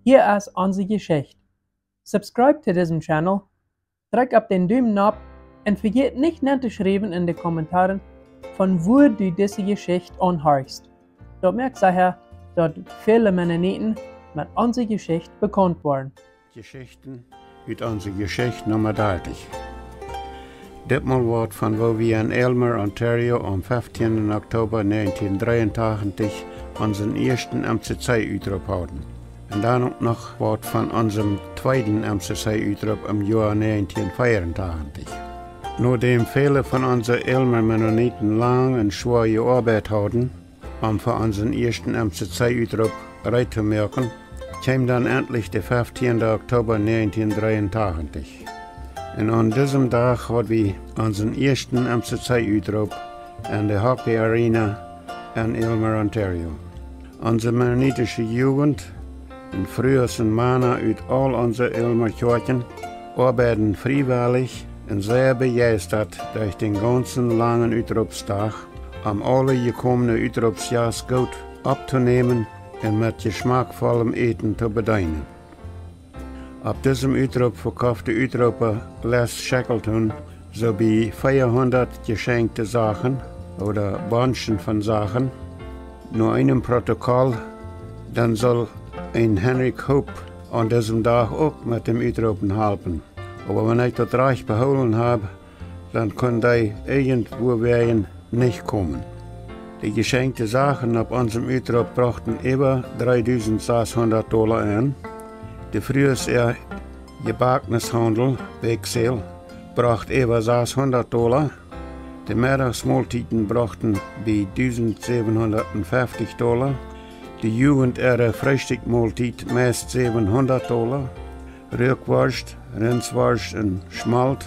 Hier ist unsere Geschichte. Subscribe zu diesem Channel, drück auf den Daumen ab und vergiss nicht nachzuschreiben in den Kommentaren, von wo du diese Geschichte anhörst. Dort merkt sicher, dass viele Mennoniten mit unserer Geschichte bekannt waren. Geschichten uit onze Geschichte Nummer 30. Ditmaal wordt van wo we in Aylmer, Ontario am 15. Oktober 1983 unseren ersten MCC-Uitroep houden. En dan ook nog wordt van onze tweede MCC-Uitroep im Jahr 1984. Nachdem viele von onze Aylmer Mennoniten lang en schwere Arbeit hadden, für unseren ersten MCC-Uitroep bereit zu merken, kam dann endlich der 15. Oktober 1983. Und an diesem Tag hatten wir unseren ersten MCC-Uitroep in der Hockey Arena in Aylmer, Ontario. Unsere mennonitische Jugend und frühesten Männer aus all unseren Aylmer Kirchen arbeiten freiwillig und sehr begeistert durch den ganzen langen Uitroepstag, alle gekommenen Uitroepsjaars gut abzunehmen und mit geschmackvollem Eten zu bedienen. Auf diesem Uitroep verkaufte Uitroeper Les Shackleton sowie 400 geschenkte Sachen oder Bunchen von Sachen. Nur einem Protokoll, dann soll ein Henrik Hope an diesem Tag auch mit dem Uitroepen helfen. Aber wenn ich das reich beholen habe, dann kann die irgendwo werden nicht kommen. Die geschenkten Sachen auf unserem Uitroep brachten über $3.600 ein. Der früheste Gebackeneshandel, Wechsel, brachte über $600. Die Mittagsmahlzeiten brachten bei $1.750. Die Jugend ihre Frühstückmahlzeit meist $700. Rückwurst, Rindswurst und Schmalt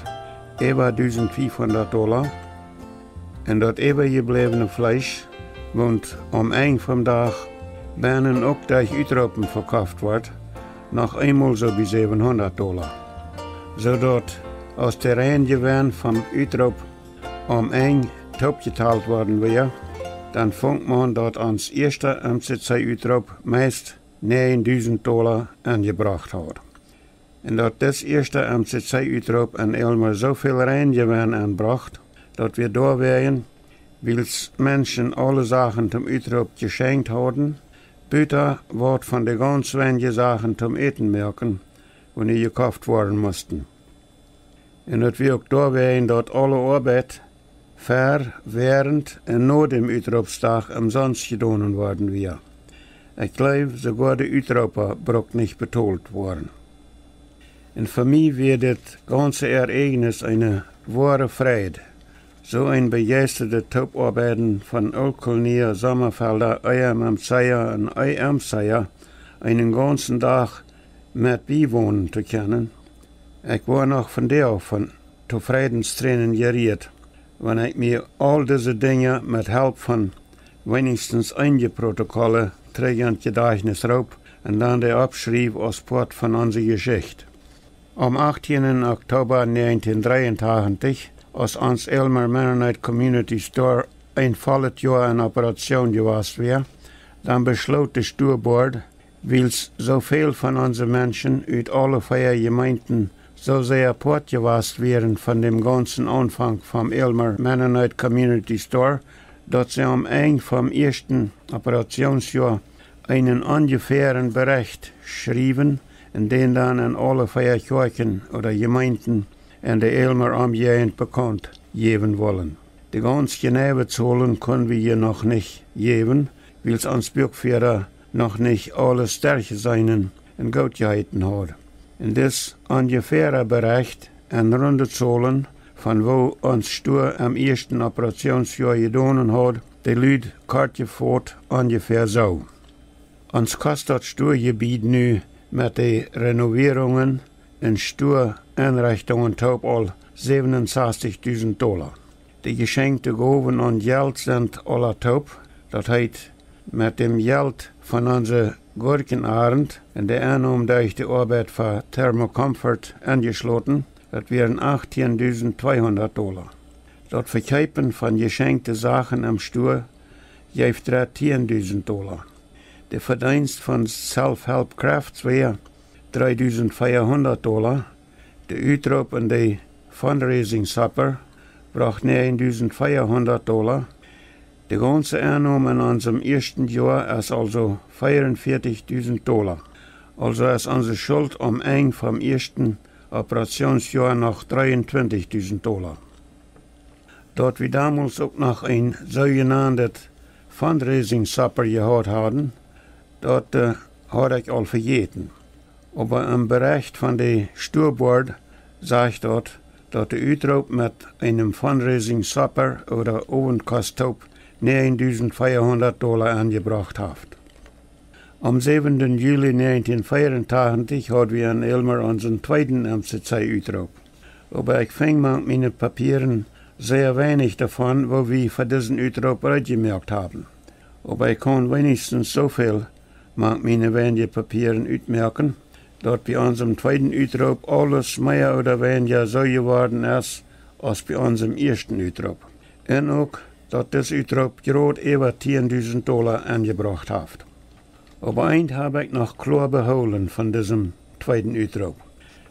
über $1.500. Und das übergebliebene Fleisch, und am Ende vom Tag werden auch durch Uitroepen verkauft wird, noch einmal so wie $700. Sodass aus der Reingewinn vom Uitroep am Ende topgeteilt worden wäre, dann fängt man dort ans erste MCC-Uitroep meist $9.000 angebracht hat. Und dass das erste MCC-Uitroep in Aylmer so viel Reingewinn anbracht, dass wir da wären, weil Menschen alle Sachen zum Uitroep geschenkt haben, Büter wird von den ganz wenigen Sachen zum Eten merken, wenn die gekauft worden mussten. Und dass wir auch da wären, dass alle Arbeit vor, während und nach dem Uitroepstag umsonst getan worden wäre. Ich glaube, sogar die Uitroeper braucht nicht betont worden. Und für mich wird das ganze Ereignis eine wahre Freude. So ein begeisterter Toparbeiten von Olkolnier, Sommerfelder, Eier und Eiamseier einen ganzen Tag mit beiwohnen zu können. Ich war noch von der von Zufriedenstränen gerührt, wenn ich mir all diese Dinge mit Hilfe von wenigstens einige Protokolle trägend Gedächtnis raub und dann der abschrieb als Part von unserer Geschichte. Am 18. Oktober 1983 als ons Aylmer Mennonite Community Store ein volles Jahr in Operation gewesen wäre, dann beschloss der Steuerbord, weil so viel von unseren Menschen aus alle 4 Gemeinden so sehr Part gewesen wären von dem ganzen Anfang vom Aylmer Mennonite Community Store, dass sie am Ende vom ersten Operationsjahr einen ungefähren Bericht schrieben, in den dann an alle 4 Kirchen oder Gemeinden in der Aylmer Umgegend bekannt geben wollen. Die ganz genaue Zahlen können wir hier noch nicht geben, weil es uns Bürgführer noch nicht alle Stärke seinen und gut gehalten hat. In das ungefähre Bericht an runde Zahlen, von wo uns Stur am ersten Operationsjahr getan hat, die Leute kartje fort ungefähr so. Uns kostet das Sturgebiet nu mit den Renovierungen in Stureinrichtungen total $67.000. Die geschenkte Gaben und Geld sind alle top. Das heißt, mit dem Geld von unserer Gurkenabend und der Einnahme durch die Arbeit für Thermocomfort angeschlossen, das wären $18.200. Das Verkaufen von geschenkten Sachen am Stur gibt $13.000. Der Verdienst von Self-Help Crafts wäre $3.400. Der Uitroep en de fundraising supper bracht $9.400. De ganze Einnahme in unserem ersten Jahr ist also $44.000. Also ist unsere Schuld am Ende vom ersten Operationsjahr noch $23.000. Dort wir damals auch noch ein sogenanntes Fundraising Supper gehabt haben, dort hatte ich all vergeten. Aber im Bericht von der Steuerbord sagt dort, dass der Uitroep mit einem Fundraising Supper oder Ovenkostop $9.400 angebracht hat. Am 7. Juli 1984 hatten wir in Elmer unseren zweiten MCC-Uitroep. Aber ich fing mit meinen Papieren sehr wenig davon, wo wir für diesen Uitroep gemerkt haben. Aber ich kann wenigstens so viel mit meinen wenigen Papieren uitmerken, dass bei unserem zweiten Uitroep alles mehr oder weniger so geworden ist, als bei unserem ersten Uitroep. Und auch, dass das Uitroep gerade über $10.000 angebracht hat. Aber eins habe ich noch klar beholen von diesem zweiten Uitroep.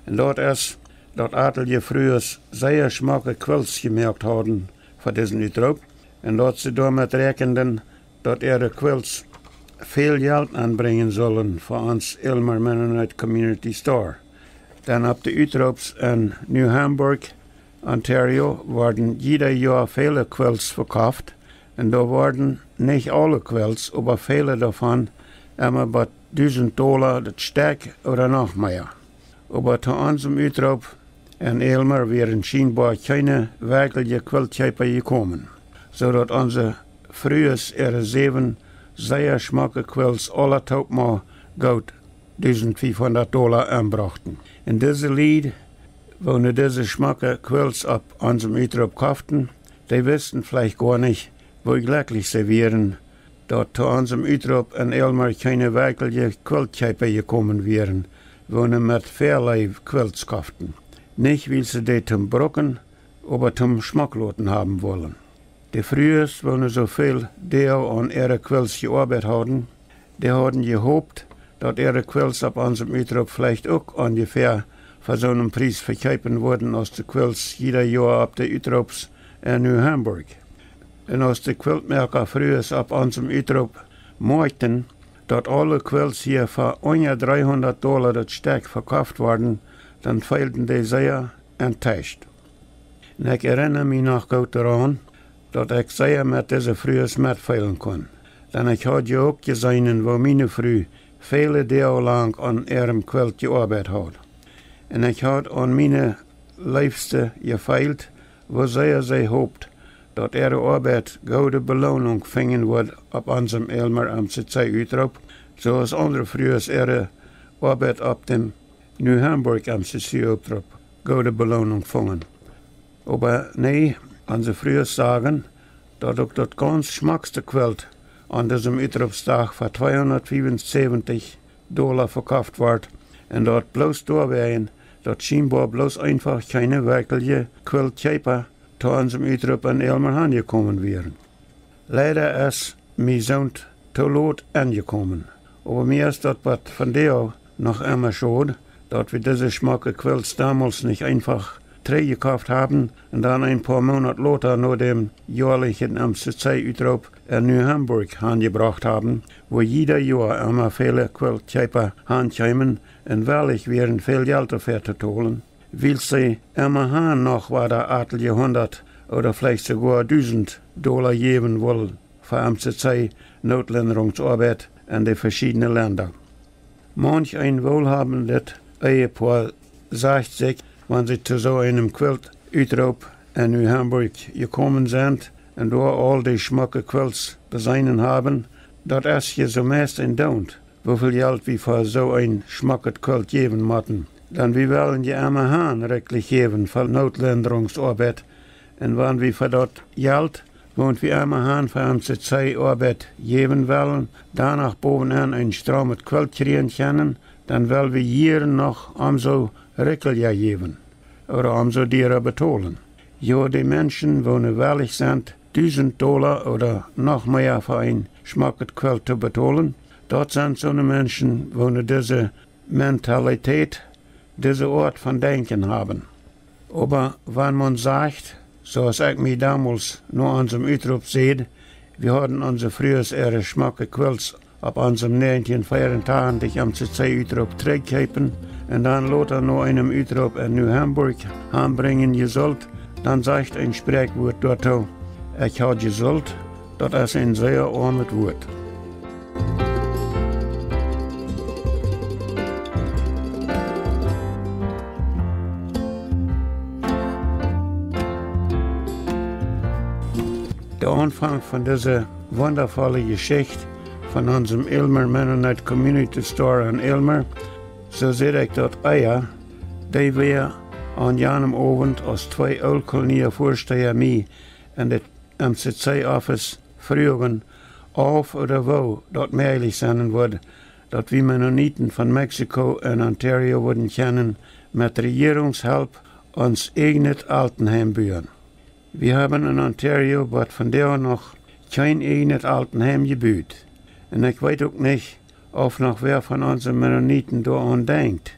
Und dort ist, dass Atelier früher sehr schmacke Quills gemerkt haben für diesen Uitroep. Und dass sie damit rechnen, dass ihre Quills viel Geld anbringen sollen für uns Elmer Mennonite Community Store. Dann ab der Uitroeps in New Hamburg, Ontario, werden jeder Jahr viele Quills verkauft. Und da werden nicht alle Quills, aber viele davon immer bei $1.000 das Stück oder noch mehr. Aber zu unserem Uitroep in Elmer wären scheinbar keine wirkliche Quiltschäper gekommen, sodass unsere frühes ihre 7 sehr schmacke Quills alle taubmal gut $1.500 anbrachten. In diesem Lied, wo diese schmacke Quills ab unserem Uitroep kauften, die wussten vielleicht gar nicht, wo glücklich sie wären, dass zu unserem Uitroep in Elmer keine wirkliche Quiltschäper gekommen wären, wo sie mit vielerlei Quilts kauften. Nicht, weil sie die zum Brocken, aber zum Schmackloten haben wollen. Die frühers, wo sie so viel an ihre Quills gearbeitet haben, die hatten gehofft, dass ihre Quills ab unserem Uitroep vielleicht auch ungefähr für so einen Preis verkaufen wurden, als die Quills jeder Jahr ab der Uitroeps in New Hamburg. Und als die Quiltmerker früher ab unserem Uitroep möchten, dass alle Quills hier für unter $300 das Stück verkauft wurden, dann fehlten die sehr enttäuscht. Und ich erinnere mich noch gut daran, dass ich sehr mit dieser frühes mitfeilen kann. Denn ich hatte ja auch gesehen, wo meine Frau viele Jahre lang an ihrem Quilt gearbeitet hat. Und ich hatte an meine Liebste gefeilt, wo sehr sie hofft, dass ihre Arbeit gute Belohnung fingen wird ab unserem Elmer MCC-Uitroep, so als andere früher ihre Arbeit ab dem New Hamburg MCC-Uitroep gute Belohnung fingen. Aber nee, unsere früher sagen, dass auch das ganz schmackste Quilt an diesem Uitroepsdag für $275 verkauft wird und dort bloß da wären, dass scheinbar bloß einfach keine wirkliche Quiltschäper zu unserem Uitroep in Elmer angekommen wären. Leider ist mein Sohn zu lot angekommen, aber mir ist das was von der noch immer schade, dass wir diese schmacke Quilts damals nicht einfach gekauft haben und dann ein paar Monate später nur dem jährlichen MCC-Uitroep in New Hamburg angebracht haben, wo jeder Jahr immer viele Quiltschäper ankommen und wirklich wären viel Geld dafür zu holen, weil sie immer noch war der Atelier 100 oder vielleicht sogar $1.000 geben wollen für MCC-Notländerungsarbeit in die verschiedenen Länder. Manch ein wohlhabendes Ehepaar sagt sich, wenn sie zu so einem Quilt-Uitroep in New Hamburg gekommen sind und dort all die schmacke Quilts besehen haben, dat ist je so meest ein Don't, wieviel Geld wir für so ein schmackes Quilt geben müssen. Dann wir wollen je immer Hahn rechtlich geben für Notländerungsarbeit und wenn wir für das Geld, wo wir immer Hahn für MCC-Arbeit geben wollen, danach bovenaan ein strammes Quilt kriegen können, dann wollen wir hier noch umso Rickelja geben oder umso derer betonen. Ja, die Menschen, wo wirklich sind, $1.000 oder noch mehr für ein schmackes Quilt zu betonen, Dort sind so eine Menschen, wo diese Mentalität, diese Art von Denken haben. Aber wenn man sagt, so als ich mich damals nur an unserem Utrup sehe, wir hatten unser frühes ihre Schmacke Quills ab unserem 1984 am CC Utrup zurückgegeben und dann lot noch einem Utrup in New Hamburg anbringen gesollt, dann sagt ein Sprichwort dort, ich habe gesollt, das ist ein sehr armes Wort. Der Anfang von dieser wundervollen Geschichte von unserem Elmer Mennonite Community Store in Elmer, so sehe ich dort Eier, die wir an jenem Abend als zwei Oldkolonier Vorsteher mich in der MCC-Office fragen, auf oder wo dort möglich sein wird, dass wir Mennoniten von Mexiko und Ontario würden kennen, mit Regierungshilfe uns eigenes Altenheim bauen. Wir haben in Ontario, was von der noch kein eigenes Altenheim gebaut. Und ich weiß auch nicht, ob noch wer von unseren Mennoniten daran denkt,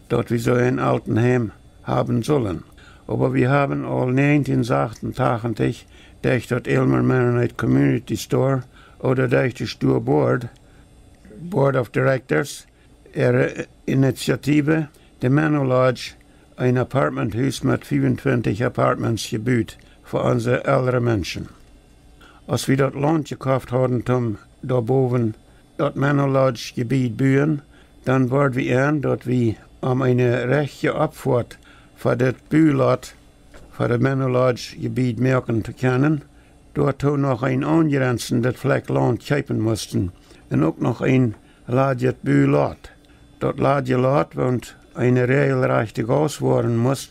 dass wir so ein Altenheim haben sollen. Aber wir haben all 1988 durch das Elmer Mennonite Community Store oder durch die Store Board of Directors, ihre Initiative, der Manor Lodge, ein Apartmenthaus mit 25 Apartments gebaut für unsere ältere Menschen. Als wir das Land gekauft haben, da boven das Manor Lodge Gebiet bauen, dann waren wir an, dass wir eine rechte Abfahrt für das Bühlot, für das Manor Lodge Gebiet merken zu können, dort noch ein angrenzendes Fleck Land kaufen mussten und auch noch ein Ladjet Bühlot. Das Ladjelot, und eine regelrechte Gas worden muss,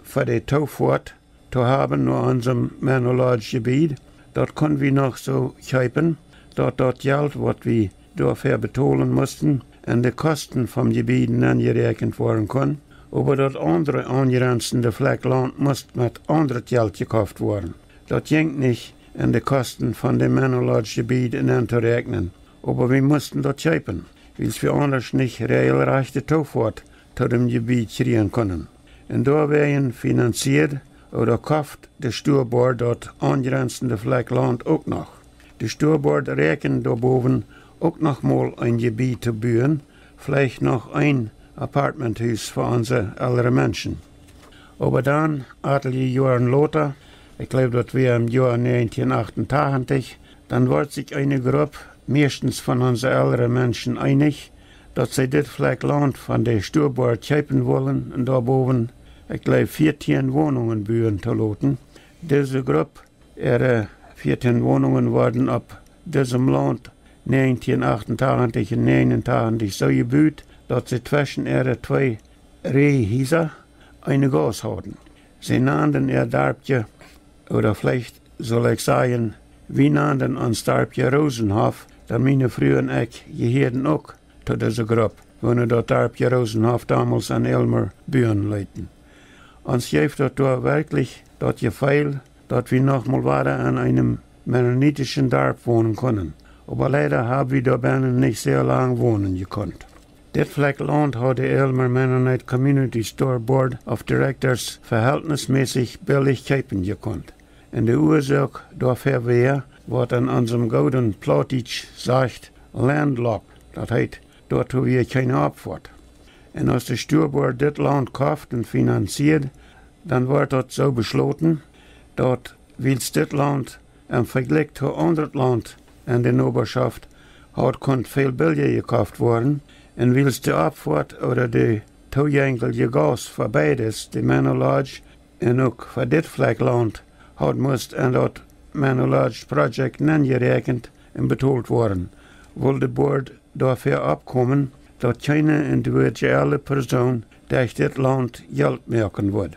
für die Taufahrt zu haben, nur unserem Manor Lodge Gebiet. Dort konnten wir noch so kaufen, dort Geld, was wir dafür bezahlen mussten, und die Kosten vom Gebiet angerechnet werden können. Aber das andere angrenzende Fleck Land musste mit anderem Geld gekauft werden. Das ging nicht, in die Kosten von dem Manor Lodge Gebiet anzurechnen. Aber wir mussten das kaufen, weil wir anders nicht regelrechte Taufahrt zu dem Gebiet kriegen können. Und da werden finanziert oder kauft der Steuerbord dort angrenzende Fleck Land auch noch. Der Steuerbord rechnet da boven auch noch mal ein Gebiet zu bauen, vielleicht noch ein Apartmenthaus für unsere ältere Menschen. Aber dann, etliche Jahre später, ich glaube, das war im Jahr 1988, dann wird sich eine Gruppe, meistens von unseren älteren Menschen, einig, dass sie das Fleck Land von der Steuerbord kaufen wollen und da boven, ich glaube, 14 Wohnungen bauen zu lassen. Diese Gruppe, ihre 14 Wohnungen wurden ab diesem Land 1988 und 1989 so gebaut, dass sie zwischen ihre zwei Rehhäuser eine Gas hatten. Sie nannten ihr Darbje, oder vielleicht soll ich sagen, wir nannten uns Darbje Rosenhof, da meine Frau und ich gehörten auch zu dieser Gruppe, wo wir dort Darbje Rosenhof damals an Elmer bauen leiten. Uns gibt das da wirklich das Gefühl, dass wir nochmal weiter an einem mennonitischen Dorf wohnen können. Aber leider haben wir da binnen nicht sehr lange wohnen gekonnt. Das Fleck Land hat der Elmer Mennonite Community Store Board of Directors verhältnismäßig billig kaufen gekonnt. Und die Ursache dafür war, was an unserem Golden Plattdeutsch sagt, landlocked. Das heißt, dort haben wir keine Abfahrt. Und als der Steuerbord das Land kauft und finanziert, dann wird dort so beschlossen, dass, weil das Land im Vergleich zu anderen Land in der Nachbarschaft hat, konnte viel billiger gekauft werden, und weil die Abfahrt oder die zugängliche Gas für beides, die Manor Lodge und auch für das Fleck Land, hat musste in das Manor Lodge Projekt angerechnet und betalt worden, wollte der Board dafür abkommen, dass keine individuelle Person durch das Land Geld merken wird.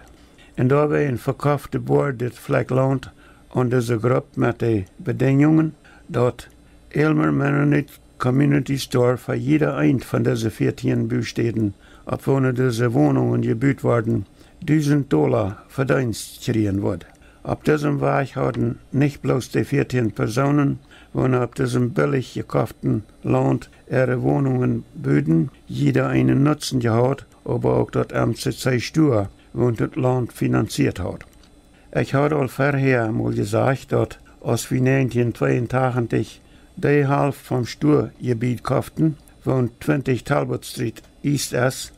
Und dabei verkaufte Board das Fleck Land an diese Gruppe mit den Bedingungen, dass Elmer Mennonite Community Store für jeder ein von diesen 14 Büstätten, obwohl diese Wohnungen gebaut werden, $1000 Verdienst kriegen wird. Auf diesem Weg hatten nicht bloß die 14 Personen, wenn auf diesem billig gekauften Land ihre Wohnungen büden, jeder einen Nutzen gehabt, aber auch dort MCC Stur, wenn das Land finanziert hat. Ich habe al vorher mal gesagt, dass als wir 1982 die Hälfte vom Sturgebiet kauften, von 20 Talbot Street East ist,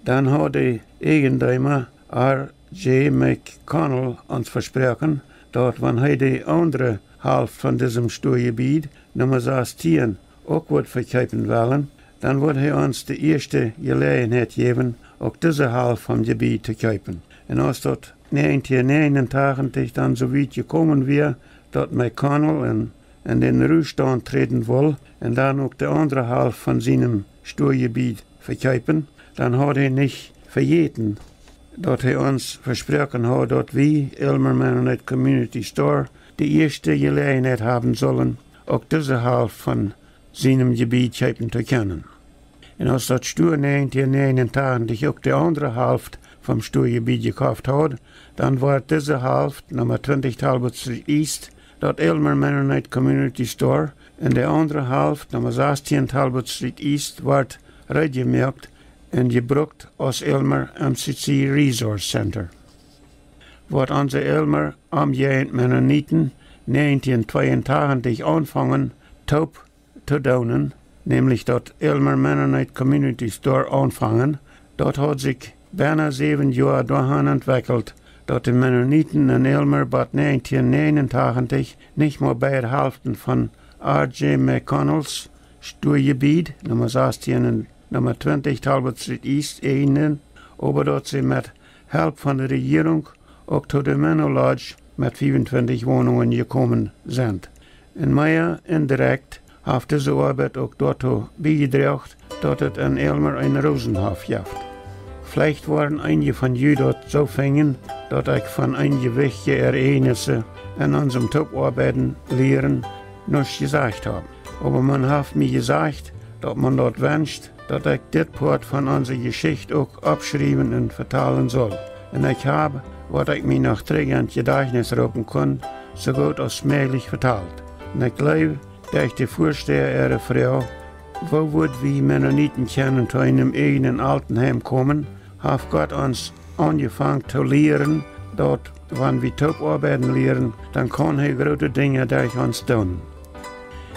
dann hat der Eigentümer R.J. McConnell uns versprochen, dass wenn er die andere Hälfte von diesem Sturgebiet, Nummer 16, auch wird verkaufen wollen, dann wird er uns die erste Gelegenheit geben, auch diese Hälfte vom Gebiet zu kaufen. Und als dort 1989 dann so weit gekommen wäre, dass McConnell in den Ruhestand treten will und dann auch die andere Hälfte von seinem Sturgebiet verkaufen, dann hat er nicht vergessen, dass er uns versprochen hat, dass wir, Aylmer Mennonite Community Store, die erste Gelegenheit haben sollen, auch diese Hälfte von seinem Gebiet kaufen zu können. Und als das Stur 1989 auch die andere Hälfte vom Sturgebiet gekauft hat, dann war diese Hälfte, Nummer 20 Talbot Street East, dort Aylmer Mennonite Community Store, und die andere Hälfte, Nummer 16 Talbot Street East, wird reingemacht und gebraucht als Aylmer MCC Resource Center. Wird unsere Aylmer amgehend Mennoniten 1982 anfangen, taub zu daunen, nämlich dort Aylmer Mennonite Community Store anfangen, dort hat sich beinahe 7 Jahre dahin entwickelt, dass die Mennoniten in Aylmer bis 1989 nicht mehr beide Hälften von R.J. McConnells Sturgebiet, Nummer 16 und Nummer 20 Talbot Street East, einen, aber dass sie mit Hilfe von der Regierung auch zu der Menno Lodge mit 25 Wohnungen gekommen sind. Und mehr indirekt hat diese Arbeit auch dazu beigetragen, dass es in Aylmer einen Rosenhof gibt. Vielleicht waren einige von euch dort so fängen, dass ich von einigen wichtigen Ereignissen in unserem Top-Arbeiten lehren noch gesagt habe. Aber man hat mir gesagt, dass man dort wünscht, dass ich das Part von unserer Geschichte auch abschreiben und vertalen soll. Und ich habe, was ich mir noch dringend Gedächtnis rufen kann, so gut als möglich vertalt. Und ich glaube, dass ich die Vorsteher ihrer Frau, wo wird wir Mennoniten können zu einem eigenen Altenheim kommen, hat Gott uns angefangen zu lehren, dort, wenn wir Top-Arbeiten lehren, dann kann er große Dinge durch uns tun.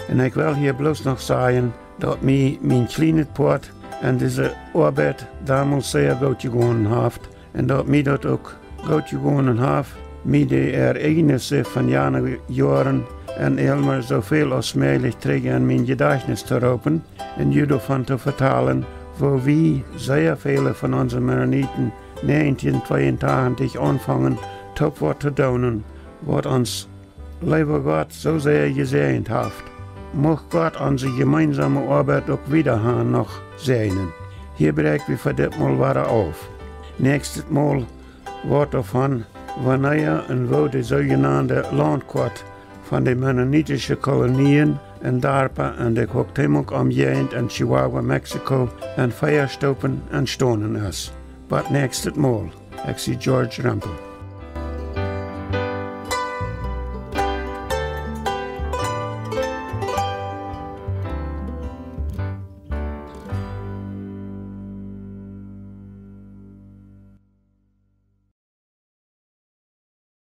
Und ich will hier bloß noch sagen, dass mir mein kleines Part an diese Arbeit damals sehr gut gegangen hat und dass mir das auch gut gegangen hat, mir die Ereignisse von Jahren in Aylmer so viel als möglich an mein Gedächtnis zu rufen und davon zu vertalen, wo wir sehr viele von unseren Mennoniten 1982 anfangen, Top zu tun, was uns, lieber Gott, so sehr gesegnet hat. Mag Gott unsere gemeinsame Arbeit auch wieder noch segnen. Hier brechen wir für das Mal weiter auf. Nächstes Mal wird davon, wann und wo die sogenannte Landkarte von den mennonitischen Kolonien in Darpa und der Cuauhtémoc umgehend in Chihuahua, Mexiko, in Feierstoppen entstanden ist. But nächstes Mal, ich George Rempel.